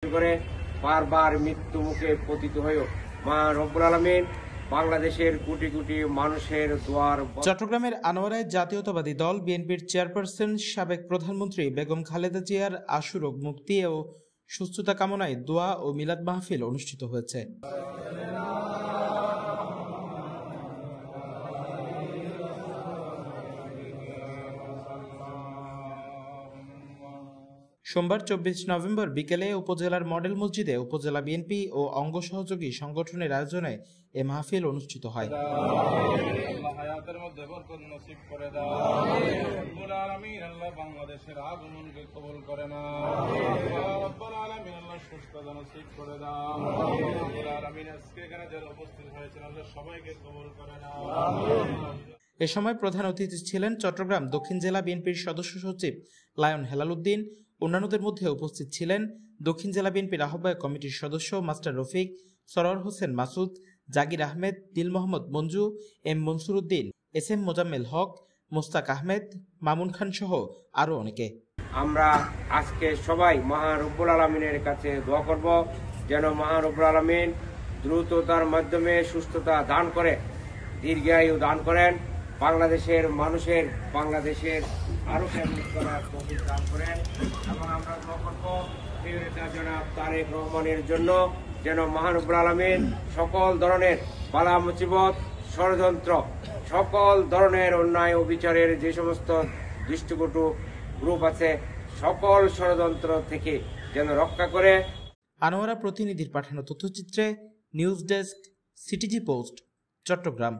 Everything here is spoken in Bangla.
করে বারবার মৃত্যু মুখে পতিত হয়েও মহান রব্বুল আলামিন বাংলাদেশের কোটি কোটি মানুষের দোয়ার। চট্টগ্রামের আনোয়ারায় জাতীয়তাবাদী দল বিএনপির চেয়ারপারসন সাবেক প্রধানমন্ত্রী বেগম খালেদা জিয়ার আশু রোগ মুক্তি ও সুস্থতা কামনায় দোয়া ও মিলাদ মাহফিল অনুষ্ঠিত হয়েছে। সোমবার ২৪ নভেম্বর বিকেলে উপজেলার মডেল মসজিদে উপজেলা বিএনপি ও অঙ্গ সহযোগী সংগঠনের আয়োজনে এ মাহফিল অনুষ্ঠিত হয়। এ সময় প্রধান অতিথি ছিলেন চট্টগ্রাম দক্ষিণ জেলা বিএনপির সদস্য সচিব লায়ন হেলাল উদ্দিন। অন্যান্যদের মধ্যে উপস্থিত ছিলেন দক্ষিণ জেলা বিএনপির আহ্বায়ক কমিটির সদস্য master Rafiq, Sarwar Hossain Masud, Zakir Ahmed, Dil Mohammad Manju, M Mansur Uddin, S M Mozammel Haque, Mostak Ahmed, Mamun Khan সহ আরো অনেকে। আমরা আজকে সবাই মহান রব্বুল আলামিনের কাছে দোয়া করব যেন মহান রব্বুল আলামিন দ্রুততার মাধ্যমে সুস্থতা দান করে, দীর্ঘায়ু দান করেন, বাংলাদেশের মানুষের আরো করার তৌফিক দান করেন। এবং আমরা দোয়া করব জনাব তারেক রহমানের জন্য যেন মহান রব্বুল আলামিন সকল ধরনের বালা মুসিবত, ষড়যন্ত্র, সকল ধরনের অন্যায় ও বিচারের যে সমস্ত দৃষ্টিকটু গ্রুপ আছে সকল ষড়যন্ত্র থেকে যেন রক্ষা করে। আনোয়ারা প্রতিনিধির পাঠানো তথ্যচিত্রে news desk, CTG post, Chittagong.